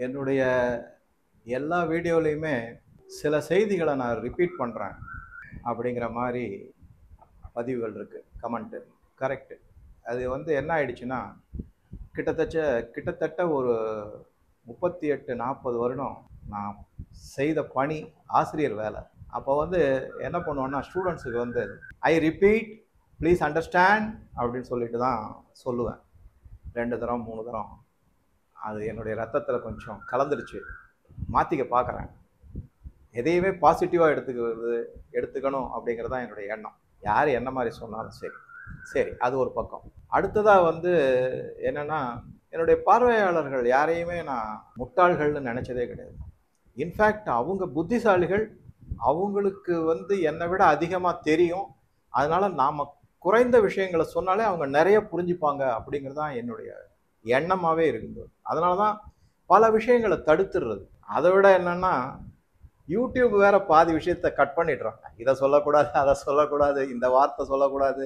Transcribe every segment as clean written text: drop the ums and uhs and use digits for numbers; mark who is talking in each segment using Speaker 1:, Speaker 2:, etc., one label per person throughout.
Speaker 1: என்னுடைய எல்லா வீடியோலையுமே சில செய்திகளை நான் ரிப்பீட் பண்ணுறேன் அப்படிங்கிற மாதிரி பதிவுகள் இருக்குது, கமெண்ட்டு. கரெக்டு. அது என்ன ஆயிடுச்சுன்னா, கிட்டத்தட்ட ஒரு 38-40 வருடம் நான் செய்த பணி ஆசிரியர் வேலை. அப்போ என்ன பண்ணுவேன்னா, ஸ்டூடெண்ட்ஸுக்கு ஐ ரிப்பீட் ப்ளீஸ் அண்டர்ஸ்டாண்ட் அப்படின்னு சொல்லிட்டு தான் சொல்லுவேன். 2 தரம் 3 தரம் அது என்னுடைய ரத்தத்தில் கொஞ்சம் கலந்துருச்சு. மாற்றிக்க பார்க்குறேன். எதையுமே பாசிட்டிவாக எடுத்துக்கணும் அப்படிங்கிறது தான் என்னுடைய எண்ணம். யார் என்ன மாதிரி சொன்னாலும் சரி, அது ஒரு பக்கம். அடுத்ததாக என்னென்னா, என்னுடைய பார்வையாளர்கள் யாரையுமே நான் முட்டாள்கள்னு நினச்சதே கிடையாது. இன்ஃபேக்ட் அவங்க புத்திசாலிகள். அவங்களுக்கு என்னை விட அதிகமாக தெரியும். அதனால் நாம் குறைந்த விஷயங்களை சொன்னாலே அவங்க நிறைய புரிஞ்சுப்பாங்க அப்படிங்கிறது தான் என்னுடைய எண்ணமாகவே இருக்குது. அதனால தான் பல விஷயங்களை தடுத்துடுறது. அதை விட என்னென்னா, யூடியூப் வேற பாதி விஷயத்தை கட் பண்ணிடுறாங்க. இதை சொல்லக்கூடாது, அதை சொல்லக்கூடாது, இந்த வார்த்தை சொல்லக்கூடாது,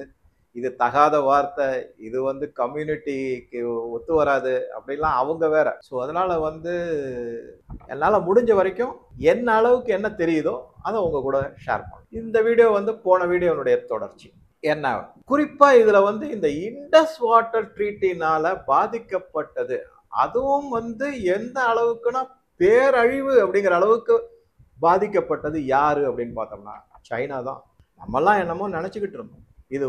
Speaker 1: இது தகாத வார்த்தை, இது கம்யூனிட்டிக்கு ஒத்து வராது அப்படின்லாம் அவங்க வேற. ஸோ அதனால் என்னால் முடிஞ்ச வரைக்கும் என்ன அளவுக்கு என்ன தெரியுதோ அதை உங்க கூட ஷேர் பண்ணேன். இந்த வீடியோ போன வீடியோனுடைய தொடர்ச்சி. என்ன குறிப்பாக இதில் இந்த இண்டஸ் வாட்டர் ட்ரீட்டினால பாதிக்கப்பட்டது, அதுவும் எந்த அளவுக்குன்னா பேரழிவு அப்படிங்கிற அளவுக்கு பாதிக்கப்பட்டது யாரு அப்படின்னு பார்த்தோம்னா சைனா தான். நம்மெல்லாம் என்னமோ நினச்சிக்கிட்டு இருந்தோம், இது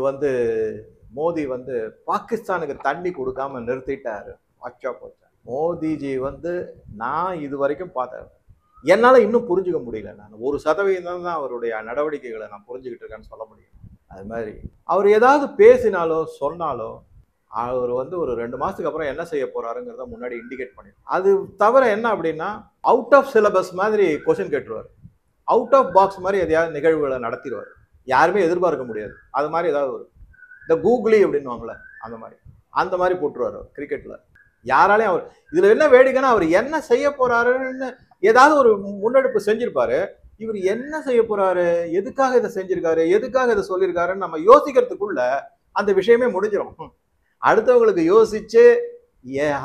Speaker 1: மோடி பாகிஸ்தானுக்கு தண்ணி கொடுக்காம நிறுத்திட்டாரு. வாச்சா போச்சா. மோடிஜி நான் இது வரைக்கும் பார்த்தேன், என்னால் இன்னும் புரிஞ்சுக்க முடியல. நான் 1% தான் அவருடைய நடவடிக்கைகளை நான் புரிஞ்சுக்கிட்டு இருக்கேன்னு சொல்ல முடியும். அது மாதிரி அவர் ஏதாவது பேசினாலோ சொன்னாலோ அவர் ஒரு 2 மாதத்துக்கு அப்புறம் என்ன செய்ய போறாருங்கிறத முன்னாடி இண்டிகேட் பண்ணிடும். அது தவிர என்ன அப்படின்னா, அவுட் ஆஃப் சிலபஸ் மாதிரி கொஸ்டின் கேட்டுருவார், அவுட் ஆஃப் பாக்ஸ் மாதிரி எதையாவது நிகழ்வுகளை நடத்திடுவார். யாருமே எதிர்பார்க்க முடியாது. அது மாதிரி ஏதாவது இந்த கூகுளி அப்படின்வாங்களே அந்த மாதிரி போட்டுருவார் அவர் கிரிக்கெட்ல. யாராலையும் அவர் இதுல என்ன வேடிக்கைன்னா, அவர் என்ன செய்ய போறாருன்னு ஏதாவது ஒரு முன்னெடுப்பு செஞ்சிருப்பாரு. இவர் என்ன செய்ய போறாரு, எதுக்காக இதை செஞ்சிருக்காரு, எதுக்காக இதை சொல்லியிருக்காருன்னு நம்ம யோசிக்கிறதுக்குள்ள அந்த விஷயமே முடிஞ்சிடும். அடுத்தவங்களுக்கு யோசிச்சு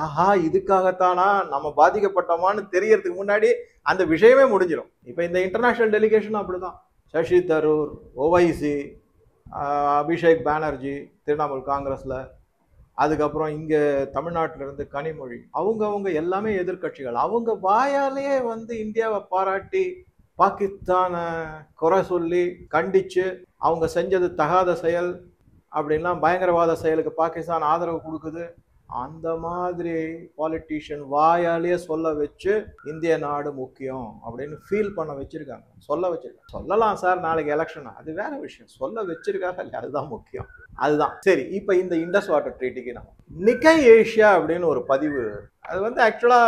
Speaker 1: ஆஹா இதுக்காகத்தானா நம்ம பாதிக்கப்பட்டோமான்னு தெரியறதுக்கு முன்னாடி அந்த விஷயமே முடிஞ்சிடும். இப்போ இந்த இன்டர்நேஷனல் டெலிகேஷன் அப்படிதான். சசி தரூர், ஓவைசி, அபிஷேக் பானர்ஜி திரிணாமுல் காங்கிரஸ்ல, அதுக்கப்புறம் இங்கே தமிழ்நாட்டிலிருந்து கனிமொழி, அவங்க எல்லாமே எதிர்கட்சிகள். அவங்க வாயாலேயே இந்தியாவை பாராட்டி பாகிஸ்தானை குறை சொல்லி கண்டிச்சு அவங்க செஞ்சது தகாத செயல் அப்படின்லாம், பயங்கரவாத செயலுக்கு பாகிஸ்தான் ஆதரவு கொடுக்குது, அந்த மாதிரி பாலிட்டிஷியன் வாயாலேயே சொல்ல வச்சு இந்திய நாடு முக்கியம் அப்படின்னு ஃபீல் பண்ண வச்சிருக்காங்க. சொல்ல வச்சிருக்காங்க. சொல்லலாம் சார் நாளைக்கு எலெக்ஷன், அது வேற விஷயம். சொல்ல வச்சிருக்காங்க இல்லையா, அதுதான் முக்கியம். அதுதான் சரி. இப்போ இந்த இண்டஸ் வாட்டர் ட்ரீட்டிக்கு நம்ம நிக்கை ஏஷியா அப்படின்னு ஒரு பதிவு, அது ஆக்சுவலா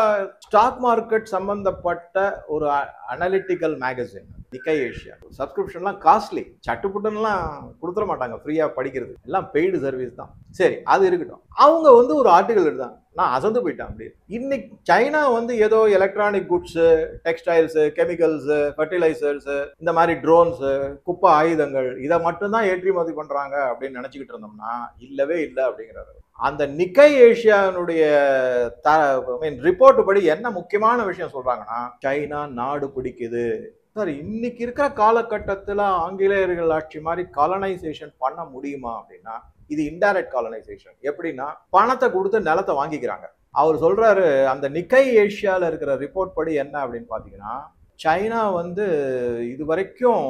Speaker 1: ஸ்டாக் மார்க்கெட் சம்பந்தப்பட்ட ஒரு அனலிட்டிக்கல் மேகசின். நிக்கை ஏஷியா சப்ஸ்கிரிப்ஷன்லாம் காஸ்ட்லி, சட்டுப்புட்டுலாம் கொடுத்துட மாட்டாங்க ஃப்ரீயா படிக்கிறது, எல்லாம் பெய்டு சர்வீஸ் தான். சரி, அது இருக்கட்டும். அவங்க ஒரு ஆர்டிகல் எடுத்தாங்க, நான் அசந்து போயிட்டேன். அப்படி இன்னைக்கு சைனா ஏதோ electronic goods, textiles, chemicals, fertilisers, இந்த மாதிரி ட்ரோன்ஸ், குப்பை ஆயுதங்கள், இதை மட்டும்தான் ஏற்றுமதி பண்றாங்க அப்படின்னு நினைச்சுக்கிட்டு இருந்தோம்னா இல்லவே இல்லை அப்படிங்கிறாரு. அந்த நிக்கை ஏஷியானுடைய ரிப்போர்ட் படி என்ன முக்கியமான விஷயம் சொல்றாங்கன்னா, சைனா நாடு பிடிக்குது சார். இன்னைக்கு இருக்கிற காலகட்டத்தில் ஆங்கிலேயர்கள் ஆட்சி மாதிரி காலனைசேஷன் பண்ண முடியுமா அப்படின்னா, இது இன்டைரக்ட் காலனைசேஷன். எப்படின்னா, பணத்தை கொடுத்து நிலத்தை வாங்கிக்கிறாங்க. அவர் சொல்றாரு, அந்த நிக்கை ஏஷியால இருக்கிற ரிப்போர்ட் படி என்ன அப்படின்னு பாத்தீங்கன்னா, சைனா இது வரைக்கும்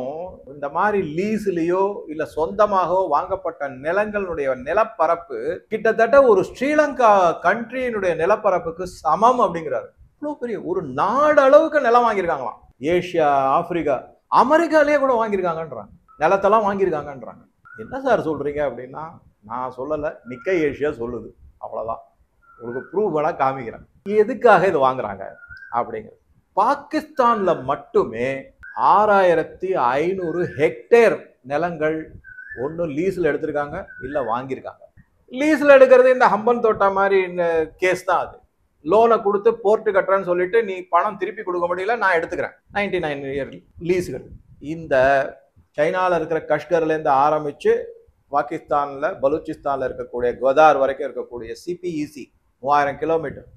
Speaker 1: இந்த மாதிரி லீஸ்லயோ இல்ல சொந்தமாகவோ வாங்கப்பட்ட நிலங்களுடைய நிலப்பரப்பு கிட்டத்தட்ட ஒரு ஸ்ரீலங்கா கண்ட்ரியினுடைய நிலப்பரப்புக்கு சமம் அப்படிங்கிறாரு. இவ்வளவு பெரிய ஒரு நாடு அளவுக்கு நிலம் வாங்கியிருக்காங்களாம். ஏஷியா, ஆப்பிரிக்கா, அமெரிக்காலேயே கூட வாங்கியிருக்காங்கன்றாங்க, நிலத்தெல்லாம் வாங்கியிருக்காங்கன்றாங்க. என்ன சார் சொல்றீங்க அப்படின்னா, நான் சொல்லலை, நிக்கை ஏஷியா சொல்லுது. அவ்வளவுதான். உங்களுக்கு ப்ரூவ் பண்ண காமிக்கிறேன் எதுக்காக இது வாங்குறாங்க அப்படிங்கிறது. பாகிஸ்தான்ல மட்டுமே 6500 ஹெக்டேர் நிலங்கள் ஒன்று லீஸ்ல எடுத்திருக்காங்க, இல்ல வாங்கியிருக்காங்க. லீஸ்ல எடுக்கிறது இந்த ஹம்பன் தோட்டா மாதிரி கேஸ் தான். அது லோனை கொடுத்து போர்ட்டு கட்டுறேன்னு சொல்லிட்டு நீ பணம் திருப்பி கொடுக்க முடியல, நான் எடுத்துக்கிறேன். 99 இயர் லீஸுகள். இந்த சைனால இருக்கிற கஷ்கர்ல இருந்து ஆரம்பிச்சு பாகிஸ்தான்ல பலூச்சிஸ்தான்ல இருக்கக்கூடிய குவதார் வரைக்கும் இருக்கக்கூடிய சிபிஇசி 3000 கிலோமீட்டர்,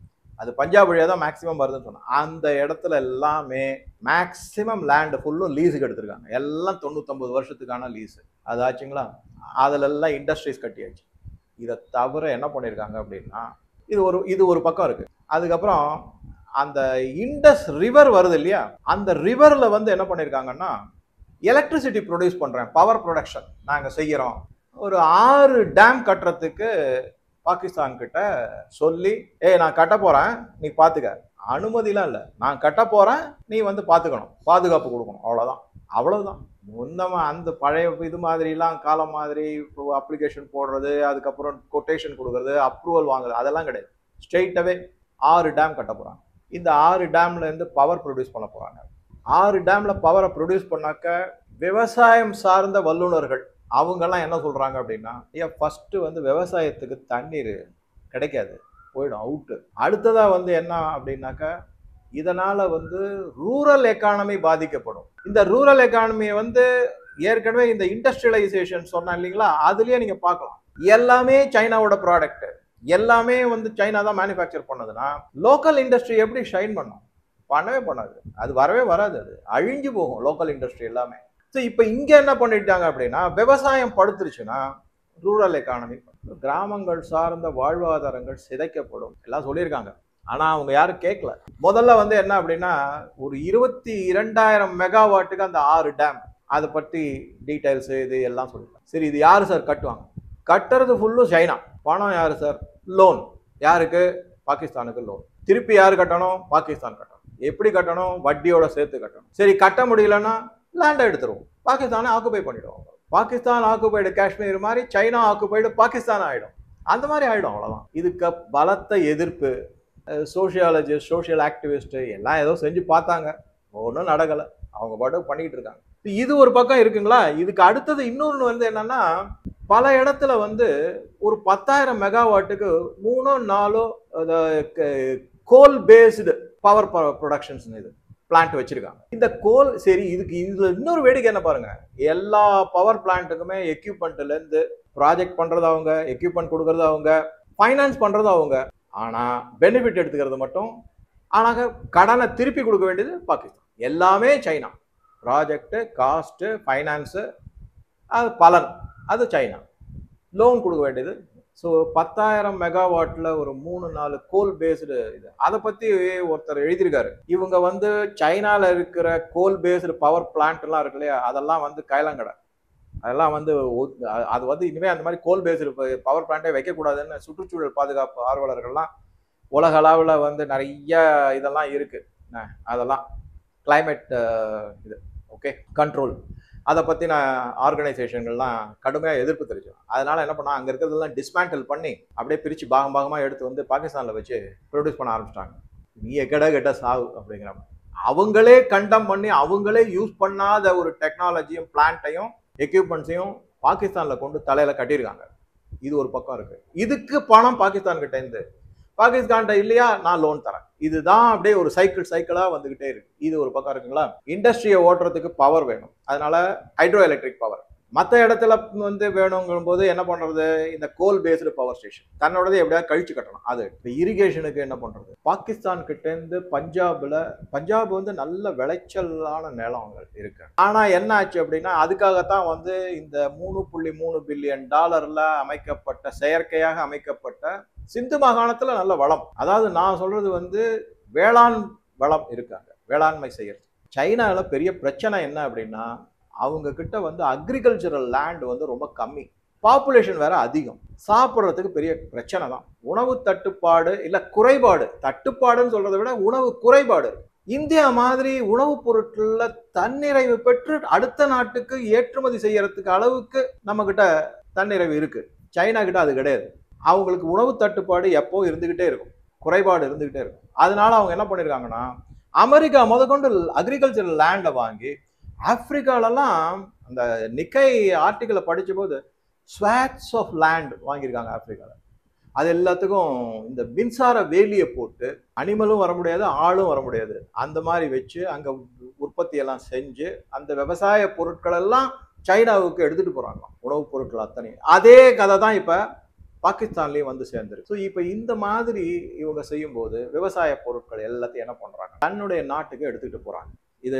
Speaker 1: அது பஞ்சாப் வழியாக தான் மேக்ஸிமம் வருதுன்னு சொன்னாங்க. அந்த இடத்துல எல்லாமே மேக்ஸிமம் லேண்டு ஃபுல்லும் லீஸுக்கு எடுத்திருக்காங்க. எல்லாம் 99 வருஷத்துக்கான லீஸு. அது ஆச்சுங்களா? அதிலெல்லாம் இண்டஸ்ட்ரீஸ் கட்டியாச்சு. இதை தவிர என்ன பண்ணியிருக்காங்க அப்படின்னா, இது ஒரு பக்கம் இருக்கு. அதுக்கப்புறம் அந்த இண்டஸ் ரிவர் வருது இல்லையா, அந்த ரிவர்ல வந்து என்ன பண்ணியிருக்காங்கன்னா, எலக்ட்ரிசிட்டி ப்ரொடியூஸ் பண்றேன், பவர் ப்ரொடக்ஷன் நாங்க செய்யறோம். ஒரு 6 டேம் கட்டுறதுக்கு பாகிஸ்தான் கிட்ட சொல்லி, நான் கட்ட போறேன், நீ பாத்துக்க. அனுமதிலாம் இல்லை, நான் கட்ட போறேன், நீ வந்து பாத்துக்கணும், பாதுகாப்பு கொடுக்கணும், அவ்வளவுதான். முன்னமா அந்த பழைய இது மாதிரிலாம் காலம் மாதிரி அப்ளிகேஷன் போடுறது, அதுக்கப்புறம் கொட்டேஷன் கொடுக்கறது, அப்ரூவல் வாங்குறது, அதெல்லாம் கிடையாது. ஸ்ட்ரெயிட்டாவே 6 டேம் கட்ட போறாங்க. இந்த 6 டேம்ல இருந்து பவர் ப்ரொடியூஸ் பண்ண போறாங்க. 6 டேம்ல பவரை ப்ரொடியூஸ் பண்ணாக்க விவசாயம் சார்ந்த வல்லுநர்கள் அவங்கெல்லாம் என்ன சொல்றாங்க அப்படின்னா, ஃபர்ஸ்ட் வந்து விவசாயத்துக்கு தண்ணீர் கிடைக்காது, போயிடும், அவுட்டு. அடுத்ததா வந்து என்ன அப்படின்னாக்கா, இதனால வந்து ரூரல் எக்கானமி பாதிக்கப்படும். இந்த ரூரல் எக்கானமியை வந்து ஏற்கனவே இந்த இண்டஸ்ட்ரியலைசேஷன் சொன்னா இல்லைங்களா, அதுலயே நீங்க பார்க்கலாம். எல்லாமே சைனாவோட ப்ராடக்ட், எல்லாமே வந்து சைனா தான் மேனுஃபேக்சர் பண்ணதுன்னா லோக்கல் இண்டஸ்ட்ரி எப்படி ஷைன் பண்ணும்? பண்ணவே பண்ணாது, அது வரவே வராது, அது அழிஞ்சு போகும் லோக்கல் இண்டஸ்ட்ரி எல்லாமே. ஸோ இப்போ இங்க என்ன பண்ணிட்டாங்க அப்படின்னா, விவசாயம் படுத்துருச்சுன்னா ரூரல் எக்கானமி, கிராமங்கள் சார்ந்த வாழ்வாதாரங்கள் சிதைக்கப்படும் எல்லாம் சொல்லியிருக்காங்க. ஆனா அவங்க யாரும் கேட்கல. முதல்ல வந்து என்ன அப்படின்னா, ஒரு 22,000 மெகாவாட்டுக்கு அந்த 6 டேம், அதை பற்றி டீடைல்ஸ் இது எல்லாம் சொல்லிருக்காங்க. சரி, இது யாரு சார் கட்டுவாங்க? கட்டுறது ஃபுல்லும் சைனா. பணம் யாரு சார்? லோன். யாருக்கு? பாகிஸ்தானுக்கு லோன். திருப்பி யாரு கட்டணும்? பாகிஸ்தான் கட்டணும். எப்படி கட்டணும்? வட்டியோட சேர்த்து கட்டணும். சரி, கட்ட முடியலன்னா லேண்டை எடுத்துருவோம், பாகிஸ்தானை ஆக்குபை பண்ணிடுவோம். பாகிஸ்தான் ஆக்குபைடு காஷ்மீர் மாதிரி சைனா ஆக்குபைடு பாகிஸ்தான் ஆயிடும். அந்த மாதிரி ஆயிடும், அவ்வளவுதான். இதுக்கு பலத்த எதிர்ப்பு, சோசியாலஜிஸ்ட், சோசியல் ஆக்டிவிஸ்ட் எல்லாம் ஏதோ செஞ்சு பார்த்தாங்க, ஒன்றும் நடக்கலை, அவங்க பாட்டுக்கு பண்ணிக்கிட்டு இருக்காங்க. இது ஒரு பக்கம் இருக்குங்களா. இதுக்கு அடுத்தது இன்னொன்று வந்து என்னன்னா, பல இடத்துல வந்து ஒரு 10,000 மெகாவாட்டுக்கு 3-4 கோல் பேஸ்டு பவர் ப்ரொடக்ஷன்ஸ் இது பிளான்ட் வச்சிருக்காங்க. இந்த கோல், சரி, இதுல இன்னொரு வேடிக்கை என்ன பாருங்க, எல்லா பவர் பிளான்ட்டுக்குமே எக்யூப்மெண்ட்ல இருந்து ப்ராஜெக்ட் பண்றது அவங்க, எக்யூப்மெண்ட் கொடுக்கறது அவங்க, ஃபைனான்ஸ் பண்றது அவங்க. ஆனா பெனிஃபிட் எடுத்துக்கிறது மட்டும், ஆனாக்க கடனை திருப்பி கொடுக்க வேண்டியது பாகிஸ்தான். எல்லாமே சைனா. ப்ராஜெக்ட், காஸ்ட், ஃபைனான்ஸு, அது பலன் அது சைனா. லோன் கொடுக்க வேண்டியது. ஸோ 10,000 மெகாவாட்டில் ஒரு 3-4 கோல் பேஸ்டு இது. அதை பற்றி ஒருத்தர் எழுதியிருக்காரு. இவங்க வந்து சைனாவில் இருக்கிற கோல் பேஸ்டு பவர் பிளான்ட்லாம் இருக்கு இல்லையா, அதெல்லாம் வந்து கைலங்கடை, அதெல்லாம் வந்து அது வந்து இனிமேல் அந்த மாதிரி கோல் பேஸ்டு பவர் பிளான்ட்டே வைக்கக்கூடாதுன்னு சுற்றுச்சூழல் பாதுகாப்பு ஆர்வலர்கள்லாம் உலக அளவில் வந்து நிறைய இதெல்லாம் இருக்கு. அதெல்லாம் கிளைமேட் இது ஓகே கண்ட்ரோல், அதை பற்றின ஆர்கனைசேஷன்கள்லாம் கடுமையாக எதிர்ப்பு தெரிவிச்சோம். அதனால என்ன பண்ணால், அங்கே இருக்கிறதெல்லாம் டிஸ்மேண்டில் பண்ணி அப்படியே பிரித்து பாகமாக எடுத்து வந்து பாகிஸ்தானில் வச்சு ப்ரொடியூஸ் பண்ண ஆரம்பிச்சிட்டாங்க. நீ கெட்ட சாவு அப்படிங்கிற மாதிரி அவங்களே கண்டம் பண்ணி, அவங்களே யூஸ் பண்ணாத ஒரு டெக்னாலஜியும் பிளான்ட்டையும் எக்யூப்மெண்ட்ஸையும் பாகிஸ்தானில் கொண்டு தலையில் கட்டியிருக்காங்க. இது ஒரு பக்கம் இருக்கு. இதுக்கு பணம் பாகிஸ்தான் கிட்ட இருந்து, பாகிஸ்தான்கிட்ட இல்லையா நான் லோன் தரேன். இதுதான் அப்படியே ஒரு சைக்கிளா வந்துகிட்டே இருக்கு. இது ஒரு பக்கம் இருக்குங்களா. இண்டஸ்ட்ரியை ஓட்டுறதுக்கு பவர் வேணும், அதனால ஹைட்ரோ எலக்ட்ரிக் பவர். மற்ற இடத்துல வந்து வேணுங்கும் போது என்ன பண்றது, இந்த கோல் பேஸ்டு பவர் ஸ்டேஷன் தன்னோடது எப்படியாவது கழிச்சு கட்டணும். அது இந்த இரிகேஷனுக்கு என்ன பண்றது, பாகிஸ்தான் கிட்ட இருந்து பஞ்சாப் வந்து நல்ல விளைச்சலான நிலங்கள் இருக்கு. ஆனா என்ன ஆச்சு அப்படின்னா, அதுக்காகத்தான் வந்து இந்த $3.3 பில்லியன் அமைக்கப்பட்ட, செயற்கையாக அமைக்கப்பட்ட சிந்து மாகாணத்துல நல்ல வளம், அதாவது நான் சொல்றது வந்து வேளாண் வளம் இருக்காங்க, வேளாண்மை செய்யறது. சைனால பெரிய பிரச்சனை என்ன அப்படின்னா, அவங்க கிட்ட வந்து அக்ரிகல்ச்சரல் லேண்ட் வந்து ரொம்ப கம்மி, பாப்புலேஷன் வேற அதிகம், சாப்பிட்றதுக்கு பெரிய பிரச்சனை தான். உணவு தட்டுப்பாடு இல்ல குறைபாடு, தட்டுப்பாடுன்னு சொல்றதை விட உணவு குறைபாடு. இந்தியா மாதிரி உணவுப் பொருட்கள்ல தன்னிறைவு பெற்று அடுத்த நாட்டுக்கு ஏற்றுமதி செய்யறதுக்கு அளவுக்கு நம்ம கிட்ட தன்னிறைவு இருக்கு. சைனா கிட்ட அது கிடையாது. அவங்களுக்கு உணவு தட்டுப்பாடு எப்போ இருந்துகிட்டே இருக்கும், குறைபாடு இருந்துகிட்டே இருக்கும். அதனால அவங்க என்ன பண்ணிருக்காங்கன்னா, அமெரிக்கா முதற்கொண்டு அக்ரிகல்ச்சரல் லேண்டை வாங்கி, ஆப்பிரிக்காலெல்லாம் அந்த நிக்கை ஆர்டிக்கலை படிச்ச போது ஸ்வாட்ஸ் ஆஃப் லேண்ட் வாங்கியிருக்காங்க ஆப்பிரிக்காவில். அது எல்லாத்துக்கும் இந்த மின்சார வேலியை போட்டு, அனிமலும் வர முடியாது, ஆளும் வர முடியாது, அந்த மாதிரி வச்சு அங்க உற்பத்தி எல்லாம் செஞ்சு அந்த விவசாய பொருட்கள் எல்லாம் சைனாவுக்கு எடுத்துட்டு போறாங்க, உணவுப் பொருட்கள் அத்தனை. அதே கதை தான் இப்ப பாகிஸ்தான்லயும் வந்து சேர்ந்துருக்கு. ஸோ இப்போ இந்த மாதிரி இவங்க செய்யும்போது விவசாய பொருட்கள் எல்லாத்தையும் என்ன பண்றாங்க, தன்னுடைய நாட்டுக்கு எடுத்துக்கிட்டு போறாங்க. இது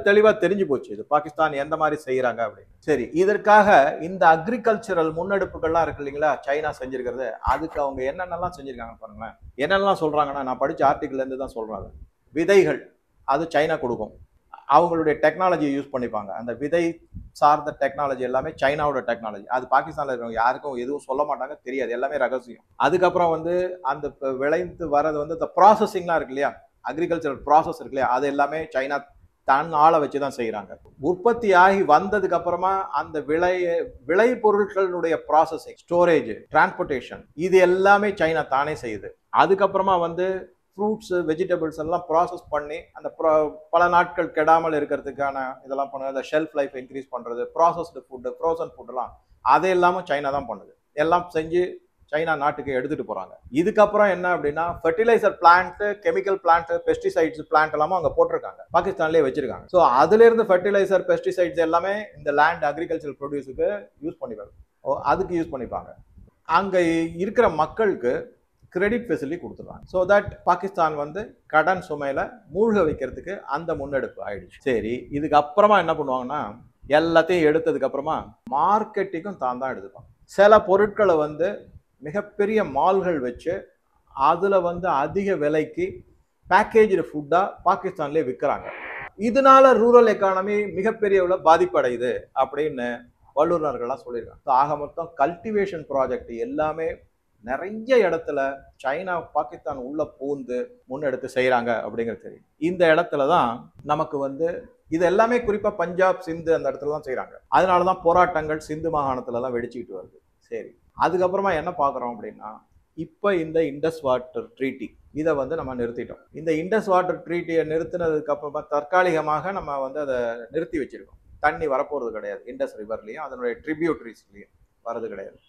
Speaker 1: தெளிவா தெரிஞ்சு போச்சு இது பாகிஸ்தான் எந்த மாதிரி செய்யறாங்க அப்படின்னு. சரி, இதற்காக இந்த அக்ரிகல்ச்சரல் முன்னெடுப்புகள்லாம் இருக்கு இல்லைங்களா, சைனா செஞ்சிருக்கிறது, அதுக்கு அவங்க என்னென்னலாம் செஞ்சிருக்காங்க பாருங்களேன். என்னென்னலாம் சொல்றாங்கன்னா, நான் படிச்ச ஆர்டிகிள்ல இருந்து தான் சொல்றாங்க. விதைகள் அது சைனா கொடுக்கும், அவங்களுடைய டெக்னாலஜியை யூஸ் பண்ணிப்பாங்க. அந்த விதை சார்ந்த டெக்னாலஜி எல்லாமே சைனாவோட டெக்னாலஜி. அது பாகிஸ்தான்ல இருக்கிறவங்க யாருக்கும் எதுவும் சொல்ல மாட்டாங்க, தெரியாது, எல்லாமே ரகசியம். அதுக்கப்புறம் வந்து அந்த விளைந்து வரது வந்து இந்த ப்ராசஸிங்லாம் இருக்கு இல்லையா, அக்ரிகல்ச்சரல் ப்ராசஸ் இருக்கு இல்லையா, அது எல்லாமே சைனா தன் ஆளை வச்சு தான் செய்யறாங்க. உற்பத்தி ஆகி வந்ததுக்கு அப்புறமா அந்த விளை பொருட்களுடைய ப்ராசஸிங், ஸ்டோரேஜ், டிரான்ஸ்போர்ட்டேஷன், இது எல்லாமே சைனா தானே செய்யுது. அதுக்கப்புறமா வந்து ஃப்ரூட்ஸ், வெஜிடபிள்ஸ் எல்லாம் ப்ராசஸ் பண்ணி அந்த பல நாட்கள் கெடாமல் இருக்கிறதுக்கான இதெல்லாம் பண்ணுது. அந்த ஷெல்ஃப் லைஃப் இன்க்ரீஸ் பண்றது, ப்ராசஸ்டு ஃபுட்டு, ஃப்ரோசன் ஃபுட்டெல்லாம் அது எல்லாமே சைனா தான் பண்ணுது. எல்லாம் செஞ்சு சைனா நாட்டுக்கு எடுத்துட்டு போறாங்க. இதுக்கப்புறம் என்ன அப்படின்னா, fertiliser plant, chemical plant, pesticides plant எல்லாமே அங்க போட்டிருக்காங்க, பாகிஸ்தான்லயே வச்சிருக்காங்க. ஸோ அதுல இருந்து ஃபெர்டிலைசர், பெஸ்டிசைட்ஸ் எல்லாமே இந்த லேண்ட் அக்ரிகல்ச்சர் ப்ரொடியூஸுக்கு யூஸ் பண்ணிப்பாங்க, அதுக்கு யூஸ் பண்ணிப்பாங்க. அங்க இருக்கிற மக்களுக்கு கிரெடிட் ஃபெசிலிட்டி கொடுத்துருவாங்க. ஸோ தட் பாகிஸ்தான் வந்து கடன் சுமையில மூழ்க வைக்கிறதுக்கு அந்த முன்னெடுப்பு ஆயிடுச்சு. சரி, இதுக்கு அப்புறமா என்ன பண்ணுவாங்கன்னா, எல்லாத்தையும் எடுத்ததுக்கு அப்புறமா மார்க்கெட்டிங்கும் தான் எடுத்துப்பாங்க. சில பொருட்களை வந்து மிகப்பெரிய மால்கள் வச்சு அதுல வந்து அதிக விலைக்கு பேக்கேஜ்டு ஃபுட்டா பாகிஸ்தான்லேயே விற்கிறாங்க. இதனால ரூரல் எக்கானமி மிகப்பெரிய பாதிப்படையுது அப்படின்னு வல்லுநர்கள்லாம் சொல்லியிருக்காங்க. ஆக மொத்தம் கல்டிவேஷன் ப்ராஜெக்ட் எல்லாமே நிறைய இடத்துல சைனா பாகிஸ்தான் உள்ள பூந்து முன்னெடுத்து செய்யறாங்க அப்படிங்கிறது தெரியும். இந்த இடத்துல தான் நமக்கு வந்து இது எல்லாமே குறிப்பா பஞ்சாப், சிந்து அந்த இடத்துல தான் செய்யறாங்க. அதனாலதான் போராட்டங்கள் சிந்து மாகாணத்துல எல்லாம் வெடிச்சுக்கிட்டு வருது. சரி, அதுக்கப்புறமா என்ன பார்க்குறோம் அப்படின்னா, இப்போ இந்த இண்டஸ் வாட்டர் ட்ரீட்டி இதை வந்து நம்ம நிறுத்திட்டோம். இந்த இண்டஸ் வாட்டர் ட்ரீட்டியை நிறுத்தினதுக்கு அப்புறமா தற்காலிகமாக நம்ம வந்து அதை நிறுத்தி வச்சிருக்கோம். தண்ணி வரப்போறது கிடையாது, இண்டஸ் ரிவர்லையும் அதனுடைய ட்ரிபியூட்டரிஸ்லையும் வரது கிடையாது.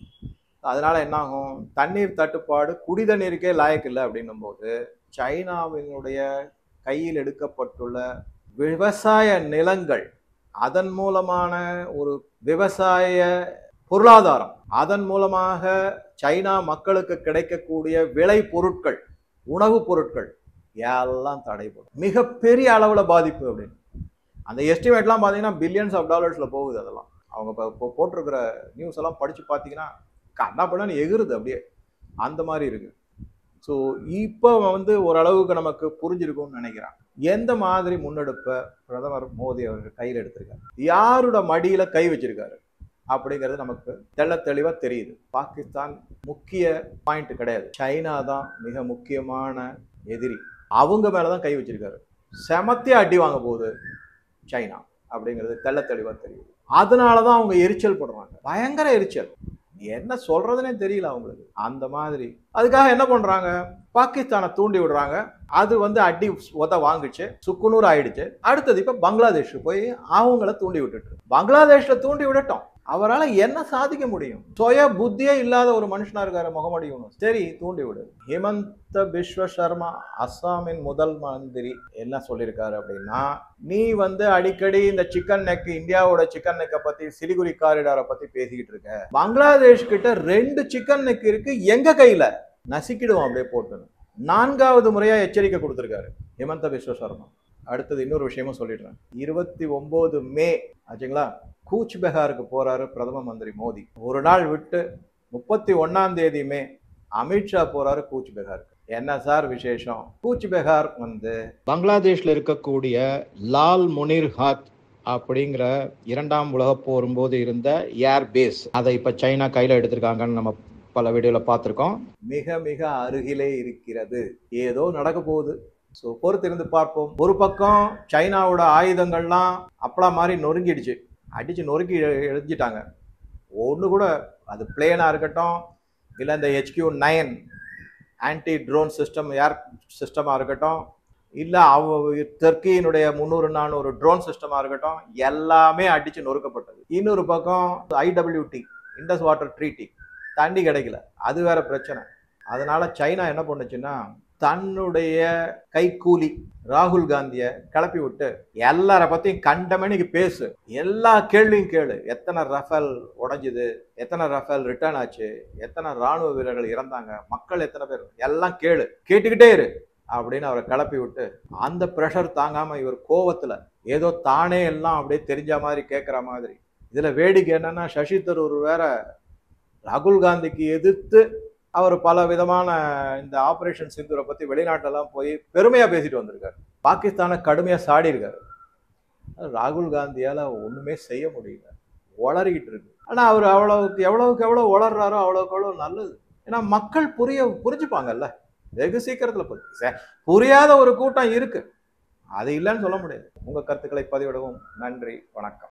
Speaker 1: அதனால என்ன ஆகும், தண்ணீர் தட்டுப்பாடு, குடிதண்ணீருக்கே லாயக்கு இல்லை அப்படின்னும் போது சைனாவினுடைய கையில் எடுக்கப்பட்டுள்ள விவசாய நிலங்கள், அதன் மூலமான ஒரு விவசாய பொருளாதாரம், அதன் மூலமாக சைனா மக்களுக்கு கிடைக்கக்கூடிய விளை பொருட்கள், உணவுப் பொருட்கள் எல்லாம் தடைப்படும். மிகப்பெரிய அளவுல பாதிப்பு அப்படின்னு அந்த எஸ்டிமேட்லாம் பார்த்தீங்கன்னா பில்லியன்ஸ் ஆஃப் டாலர்ஸ்ல போகுது. அதெல்லாம் அவங்க இப்போ போட்டிருக்கிற நியூஸ் எல்லாம் படிச்சு பார்த்தீங்கன்னா கண்ணா பண்ணு எகுறுது, அப்படியே அந்த மாதிரி இருக்கு. ஸோ இப்போ வந்து ஓரளவுக்கு நமக்கு புரிஞ்சிருக்கும்னு நினைக்கிறேன் எந்த மாதிரி முன்னெடுப்பை பிரதமர் மோடி அவர்கள் கையில் எடுத்திருக்காரு, யாரோட மடியில கை வச்சிருக்காரு அப்படிங்கிறது நமக்கு தெளிவா தெரியுது. பாகிஸ்தான் முக்கிய பாயிண்ட் கிடையாது, சைனா தான் மிக முக்கியமான எதிரி. அவங்க மேலதான் கை வச்சிருக்காரு. செமத்தியா அடி வாங்க போகுது சைனா அப்படிங்கிறது தெளிவா தெரியுது. அதனாலதான் அவங்க எரிச்சல் படுறாங்க, பயங்கர எரிச்சல், என்ன சொல்றதுன்னே தெரியல அவங்களுக்கு. அந்த மாதிரி அதுக்காக என்ன பண்றாங்க, பாகிஸ்தானை தூண்டி விடுறாங்க. அது வந்து அடி உத வாங்கிச்சு, சுக்குநூறு ஆயிடுச்சு. அடுத்தது இப்ப பங்களாதேஷ் போய் அவங்கள தூண்டி விட்டுட்டு, பங்களாதேஷ்ல தூண்டி விடட்டும், அவரால் என்ன சாதிக்க முடியும்? சுய புத்தியே இல்லாத ஒரு மனுஷனா இருக்காரு முகமது யூனுஸ். சரி, தூண்டி விடு. ஹிமந்த பிஸ்வ சர்மா, அஸ்ஸாமின் முதல் மந்திரி, என்ன சொல்லியிருக்காரு அப்படின்னா, நீ வந்து அடிக்கடி இந்த சிக்கன் நெக், இந்தியாவோட சிக்கன் நெக்கை பத்தி, சிலிகுரி காரிடாரை பத்தி பேசிக்கிட்டு இருக்க. பங்களாதேஷ் கிட்ட 2 சிக்கன் நெக் இருக்கு, எங்க கையில நசிக்கிடுவோம் அப்படியே போட்டு 4வது முறையா எச்சரிக்கை கொடுத்திருக்காரு ஹிமந்த பிஸ்வ சர்மா. அடுத்தது இன்னொரு விஷயமும் சொல்லிடுறேன். 29 மே ஆச்சுங்களா, கூச் பெஹாருக்கு போறாரு பிரதம மந்திரி மோடி. ஒரு நாள் விட்டு 31ஆம் தேதி மே அமித்ஷா போறாரு கூச் பெஹாருக்கு. என்ன சார் விசேஷம்? கூச் பெஹார் வந்து பங்களாதேஷ்ல இருக்கக்கூடிய லால் முனிர் ஹாத் அப்படிங்கிற 2ஆம் உலக போரும் போது இருந்த ஏர் பேஸ், அதை இப்ப சைனா கையில எடுத்திருக்காங்கன்னு நம்ம பல வீடியோல பார்த்திருக்கோம். மிக மிக அருகிலே இருக்கிறது, ஏதோ நடக்க போகுது. ஸோ பொறுத்திருந்து பார்ப்போம். ஒரு பக்கம் சைனாவோட ஆயுதங்கள்லாம் அப்பளா மாதிரி நொறுங்கிடுச்சு, அடிச்சு நொறுக்கி எழுதிட்டாங்க. ஒன்று கூட அது பிளேனா இருக்கட்டும், இல்லை இந்த HQ-9 ஆன்டி ட்ரோன் சிஸ்டம், ஏர் சிஸ்டமாக இருக்கட்டும், இல்லை தெற்கியினுடைய 300-400 ட்ரோன் சிஸ்டமாக இருக்கட்டும், எல்லாமே அடிச்சு நொறுக்கப்பட்டது. இன்னொரு பக்கம் IWT, இண்டஸ் வாட்டர் ட்ரீட்டி, தண்ணி கிடைக்கல, அது வேற பிரச்சனை. அதனால சைனா என்ன பண்ணுச்சுன்னா, தன்னுடைய கைக்கூலி ராகுல் காந்தியை கிளப்பி விட்டு எல்லார பத்தியும் கண்டமணிக்கு பேசு, எல்லா கேள்வியும் கேளு. எத்தனை ரஃபேல் உடைஞ்சுது, எத்தனை ரஃபேல் ரிட்டர்ன் ஆச்சு, எத்தனை ராணுவ வீரர்கள் இறந்தாங்க, மக்கள் எத்தனை பேர், எல்லாம் கேளு, கேட்டுக்கிட்டே இரு அப்படின்னு அவரை கிளப்பி விட்டு, அந்த ப்ரெஷர் தாங்காம இவர் கோவத்துல ஏதோ தானே எல்லாம் அப்படியே தெரிஞ்ச மாதிரி கேட்குற மாதிரி. இதுல வேடிக்கை என்னன்னா, சசி தரூர் வேற ராகுல் காந்திக்கு எதிர்த்து அவர் பல விதமான இந்த ஆபரேஷன் சிந்தூரை பத்தி வெளிநாட்டெல்லாம் போய் பெருமையா பேசிட்டு வந்திருக்காரு. பாகிஸ்தானை கடுமையா சாடி இருக்காரு. ராகுல் காந்தியால ஒண்ணுமே செய்ய முடியல, உளறிக்கிட்டு இருக்கு. ஆனா அவர் எவ்வளவுக்கு எவ்வளவு உளர்றாரோ அவ்வளவுக்கு அவ்வளவு நல்லது. ஏன்னா மக்கள் புரிஞ்சுப்பாங்கல்ல. வெகு சீக்கிரத்துல புரியாத ஒரு கூட்டம் இருக்கு, அது இல்லைன்னு சொல்ல முடியாது. உங்க கருத்துக்களை பதிவிடவும் நன்றி, வணக்கம்.